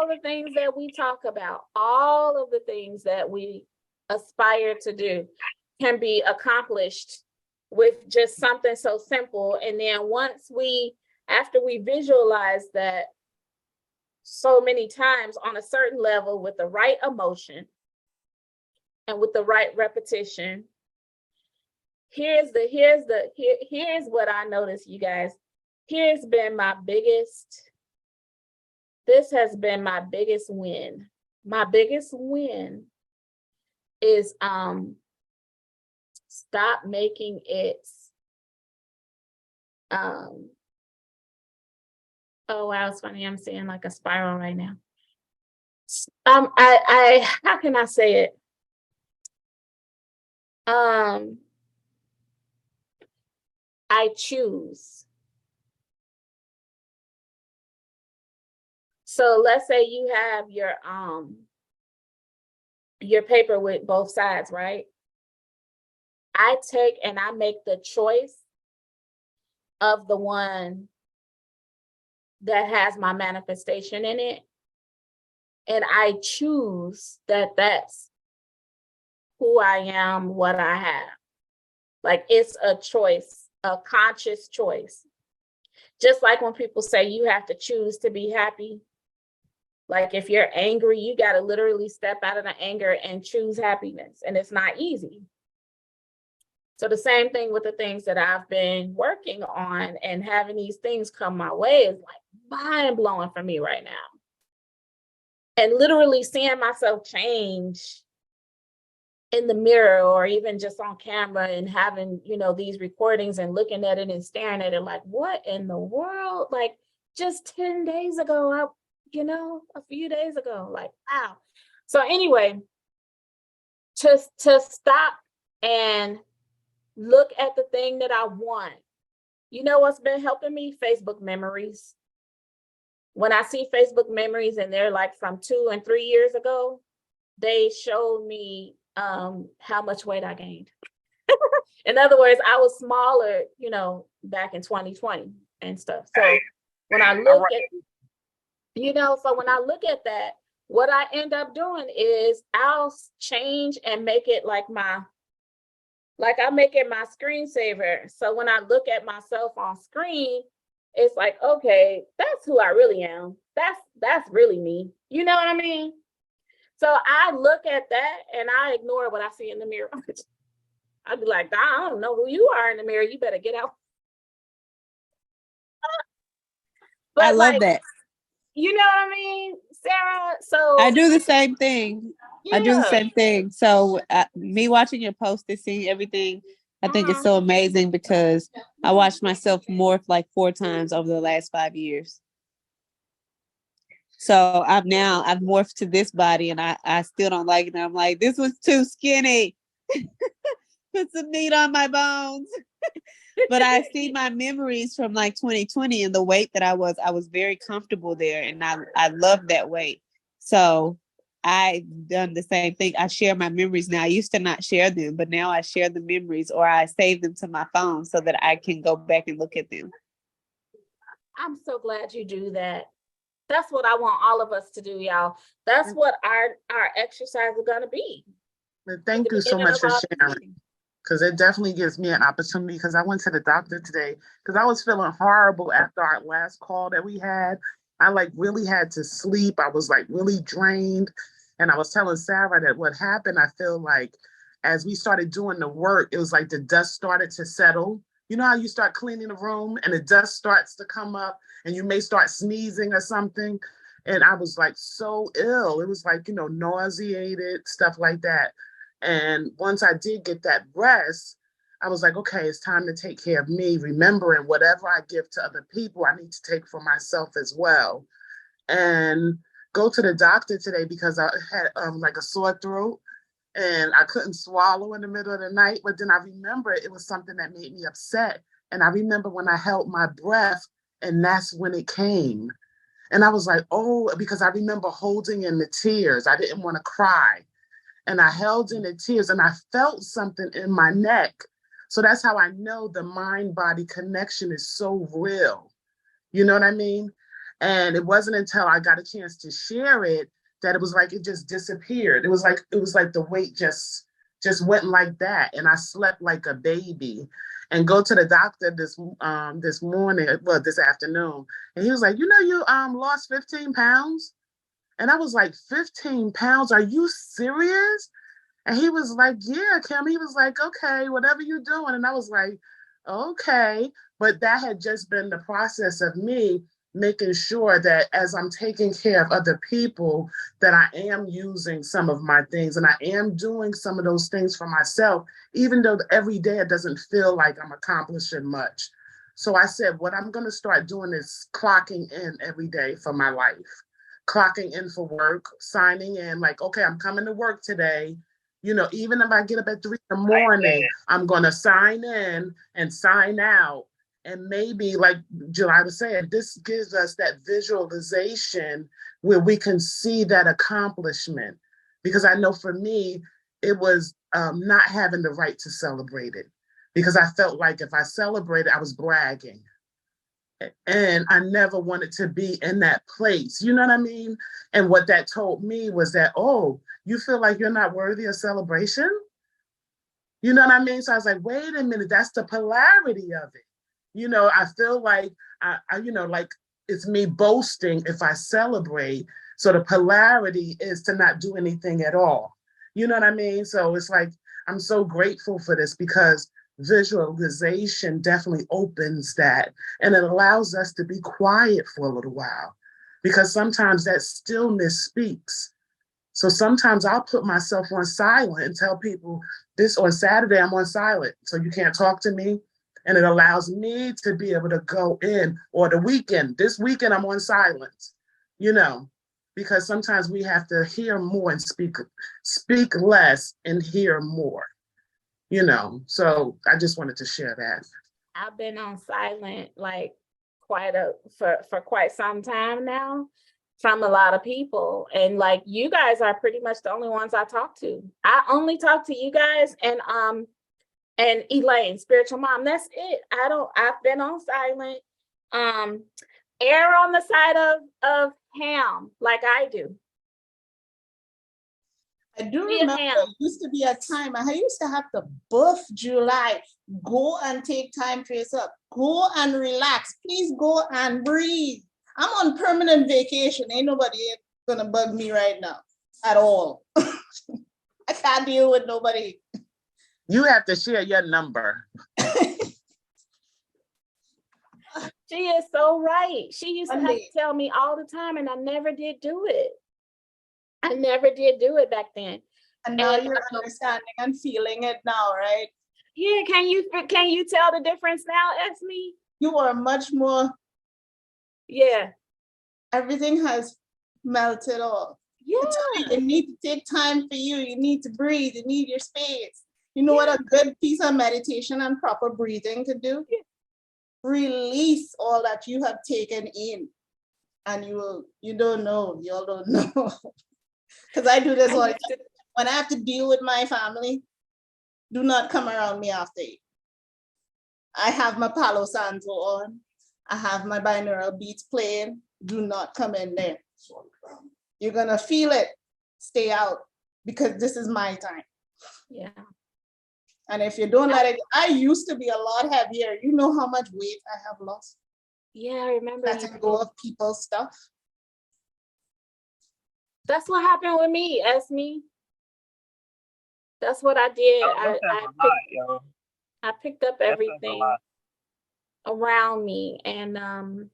the things that we talk about, all of the things that we aspire to do can be accomplished with just something so simple. And then after we visualize that so many times on a certain level with the right emotion and with the right repetition, here's what I noticed, you guys. This has been my biggest win. My biggest win is stop making it oh wow, it's funny, I'm seeing like a spiral right now. I how can I say it? I choose. So let's say you have your paper with both sides, right? I take and I make the choice of the one that has my manifestation in it. And I choose that that's who I am, what I have. Like, it's a choice, a conscious choice. Just like when people say you have to choose to be happy. Like if you're angry, you got to literally step out of the anger and choose happiness. And it's not easy. So the same thing with the things that I've been working on, and having these things come my way is like mind blowing for me right now. And literally seeing myself change in the mirror or even just on camera, and having, these recordings and looking at it and staring at it like, what in the world? Like just 10 days ago, a few days ago, like, wow. So anyway, to stop and look at the thing that I want. You know what's been helping me? Facebook memories. When I see Facebook memories and they're like from 2 and 3 years ago, they showed me how much weight I gained. In other words, I was smaller, back in 2020 and stuff. So when I look at that, what I end up doing is I'll change and make it like I make it my screensaver. So when I look at myself on screen, it's like, okay, that's who I really am. That's really me. You know what I mean? So I look at that and I ignore what I see in the mirror. I'd be like, I don't know who you are in the mirror. You better get out. But I love that. You know what I mean, Sarah? So I do the same thing. Yeah. I do the same thing. So me watching your post and seeing everything, I think it's so amazing, because I watched myself morph like 4 times over the last 5 years. So I've morphed to this body, and I still don't like it. And I'm like, this was too skinny. Put some meat on my bones. But I see my memories from like 2020 and the weight that I was very comfortable there. And I love that weight. So I've done the same thing. I share my memories now. I used to not share them, but now I share the memories, or I save them to my phone so that I can go back and look at them. I'm so glad you do that. That's what I want all of us to do, y'all. That's what our exercise is going to be. Thank you so much for sharing, because it definitely gives me an opportunity, because I went to the doctor today because I was feeling horrible after our last call that we had. I really had to sleep. I was really drained. And I was telling Sarah that what happened, I feel like as we started doing the work, it was like the dust started to settle. You know how you start cleaning the room and the dust starts to come up and you may start sneezing or something. And I was so ill. It was nauseated, stuff like that. And once I did get that rest, I was like, okay, it's time to take care of me, remembering whatever I give to other people, I need to take for myself as well. And go to the doctor today because I had a sore throat and I couldn't swallow in the middle of the night. But then I remember it was something that made me upset. And I remember when I held my breath, and that's when it came. And I was like, oh, because I remember holding in the tears. I didn't want to cry. And I held in the tears and I felt something in my neck. So that's how I know the mind-body connection is so real. You know what I mean? And it wasn't until I got a chance to share it that it was like it just disappeared. It was like the weight just went like that, and I slept like a baby. And go to the doctor this morning, well, this afternoon, and he was like, you lost 15 pounds. And I was like, 15 pounds? Are you serious? And he was like, yeah, Kim. He was like, okay, whatever you're doing. And I was like, okay. But that had just been the process of me making sure that as I'm taking care of other people, that I am using some of my things and I am doing some of those things for myself, even though every day it doesn't feel like I'm accomplishing much. So I said, what I'm going to start doing is clocking in every day for my life, clocking in for work, signing in like, okay, I'm coming to work today. Even if I get up at 3 in the morning, I'm going to sign in and sign out. And maybe, like July was saying, this gives us that visualization where we can see that accomplishment. Because I know for me, it was not having the right to celebrate it. Because I felt like if I celebrated, I was bragging. And I never wanted to be in that place. You know what I mean? And what that told me was that, oh, you feel like you're not worthy of celebration? You know what I mean? So I was like, wait a minute, that's the polarity of it. I feel like like it's me boasting if I celebrate. So the polarity is to not do anything at all. You know what I mean? So it's like, I'm so grateful for this because visualization definitely opens that, and it allows us to be quiet for a little while, because sometimes that stillness speaks. So sometimes I'll put myself on silent and tell people, this on Saturday I'm on silent, so you can't talk to me. And it allows me to be able to go in, or this weekend I'm on silence, because sometimes we have to hear more and speak less and hear more. So I just wanted to share that. I've been on silent like for quite some time now from a lot of people. And like, you guys are pretty much the only ones I talk to. I only talk to you guys and Elaine, spiritual mom. That's it. I've been on silent. Err on the side of ham, like I do. I do remember there used to be a time I used to have to buff July. Go and take time for yourself. Go and relax. Please go and breathe. I'm on permanent vacation. Ain't nobody gonna bug me right now at all. I can't deal with nobody. You have to share your number. She is so right. She used to have to tell me all the time, and I never did do it. I never did do it back then. And now you're understanding and feeling it now, right? Yeah, can you tell the difference now, Esme? You are much more. Yeah. Everything has melted off. Yeah. You need to take time for you. You need to breathe. You need your space. You know what a good piece of meditation and proper breathing could do? Yeah. Release all that you have taken in. And you don't know. You all don't know. Because I do this all the time. When I have to deal with my family, do not come around me after 8. I have my Palo Santo on. I have my binaural beats playing. Do not come in there. You're going to feel it. Stay out, because this is my time. Yeah. And if you don't let it, I used to be a lot heavier. You know how much weight I have lost? Yeah, I remember. Letting go of people's stuff. That's what happened with me, Esme. That's what I did. I picked up everything around me. And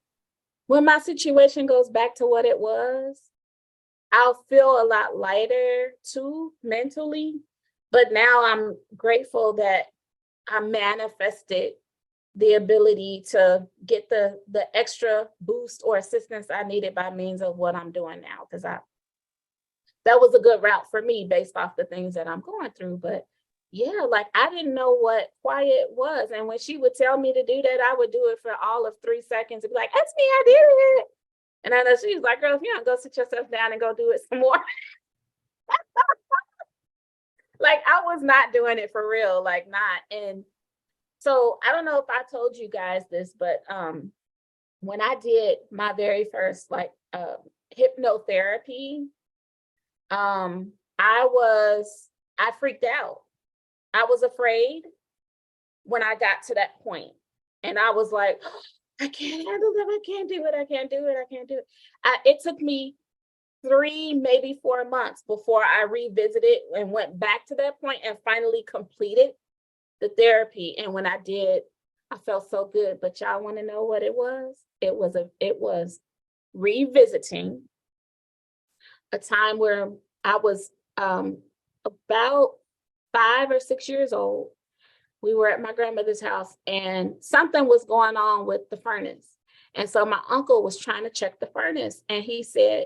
when my situation goes back to what it was, I'll feel a lot lighter too, mentally. But now I'm grateful that I manifested the ability to get the extra boost or assistance I needed by means of what I'm doing now. Because that was a good route for me based off the things that I'm going through. But yeah, like I didn't know what quiet was. And when she would tell me to do that, I would do it for all of 3 seconds and be like, that's me, I did it. And I know she was like, girl, if you don't go sit yourself down and go do it some more. Like I was not doing it for real, like not. And so I don't know if I told you guys this, but when I did my very first like hypnotherapy, I freaked out. I was afraid when I got to that point. And I was like, oh, I can't handle that. I can't do it. I can't do it. I can't do it. It took me 3, maybe 4 months before I revisited and went back to that point and finally completed the therapy. And when I did, I felt so good. But y'all want to know what it was? It was revisiting a time where I was about 5 or 6 years old. We were at my grandmother's house and something was going on with the furnace. And so my uncle was trying to check the furnace and he said,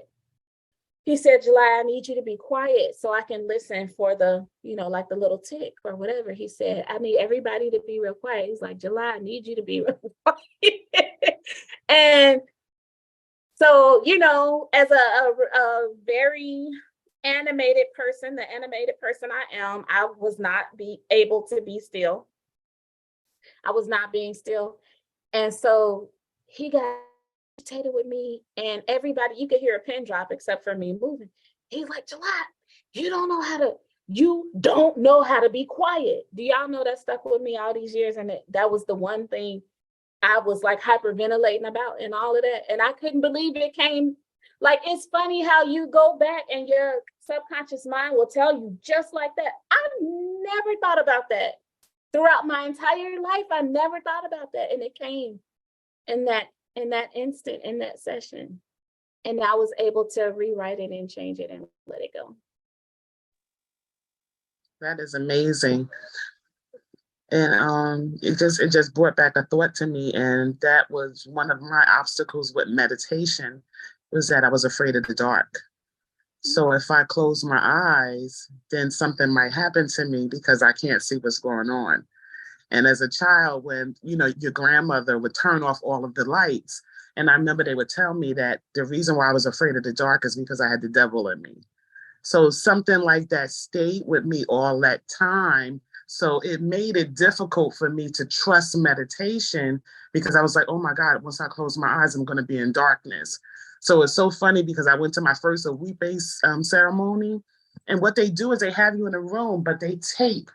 July, I need you to be quiet so I can listen for the, like the little tick or whatever. He said, I need everybody to be real quiet. He's like, July, I need you to be real quiet. And so, as a very animated person, the animated person I am, I was not able to be still. I was not being still. And so he got agitated with me and everybody, you could hear a pin drop except for me moving. He's like, July, you don't know how to be quiet. Do y'all know that stuck with me all these years? And that was the one thing I was like hyperventilating about and all of that. And I couldn't believe it came. Like, it's funny how you go back and your subconscious mind will tell you just like that. I never thought about that. Throughout my entire life, I never thought about that. And it came in that instant, in that session. And I was able to rewrite it and change it and let it go. That is amazing. And it just brought back a thought to me. And that was one of my obstacles with meditation, was that I was afraid of the dark. So if I close my eyes, then something might happen to me because I can't see what's going on. And as a child, when, your grandmother would turn off all of the lights, and I remember they would tell me that the reason why I was afraid of the dark is because I had the devil in me. So something like that stayed with me all that time. So it made it difficult for me to trust meditation because I was like, oh my God, once I close my eyes, I'm going to be in darkness. So it's so funny because I went to my first wheat-based ceremony, and what they do is they have you in a room, but they tape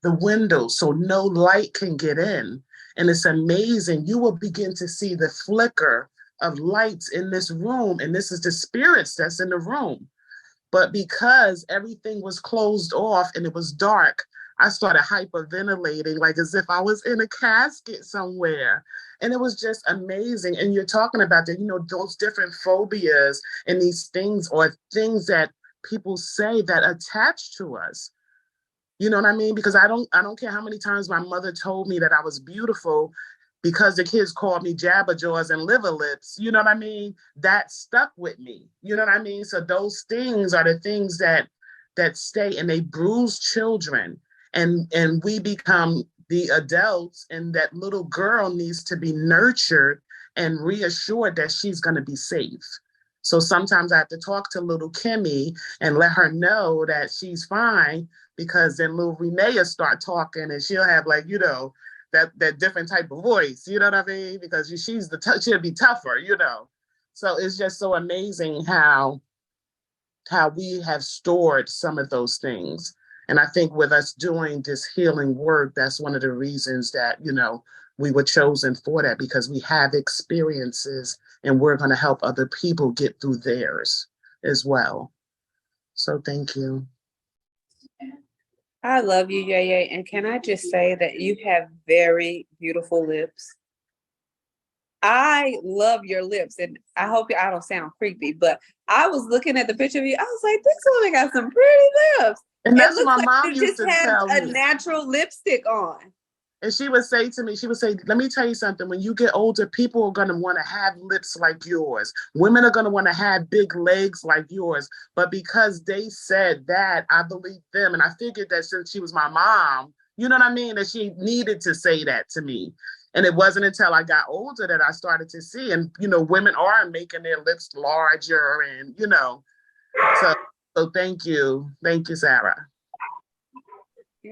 the windows so no light can get in. And it's amazing. You will begin to see the flicker of lights in this room, and this is the spirits that's in the room. But because everything was closed off and it was dark, I started hyperventilating, like as if I was in a casket somewhere. And it was just amazing. And you're talking about that, those different phobias and these things or things that people say that attach to us. You know what I mean? Because I don't care how many times my mother told me that I was beautiful because the kids called me Jabberjaws and liver lips. You know what I mean? That stuck with me. You know what I mean? So those things are the things that stay, and they bruise children. And we become the adults, and that little girl needs to be nurtured and reassured that she's going to be safe. So sometimes I have to talk to little Kimmy and let her know that she's fine, because then little Renee will start talking and she'll have like, that different type of voice, you know what I mean? Because she'll be tougher, So it's just so amazing how we have stored some of those things. And I think with us doing this healing work, that's one of the reasons that, we were chosen for that, because we have experiences and we're going to help other people get through theirs as well. So thank you. I love you, Yaya. And can I just say that you have very beautiful lips? I love your lips, and I hope I don't sound creepy, but I was looking at the picture of you. I was like, this woman got some pretty lips. And that's what my like mom you used just to have tell a me. natural lipstick on. And she would say to me, let me tell you something. When you get older, people are going to want to have lips like yours. Women are going to want to have big legs like yours. But because they said that, I believed them. And I figured that since she was my mom, you know what I mean, that she needed to say that to me. And it wasn't until I got older that I started to see. And, women are making their lips larger and, So thank you. Thank you, Sarah.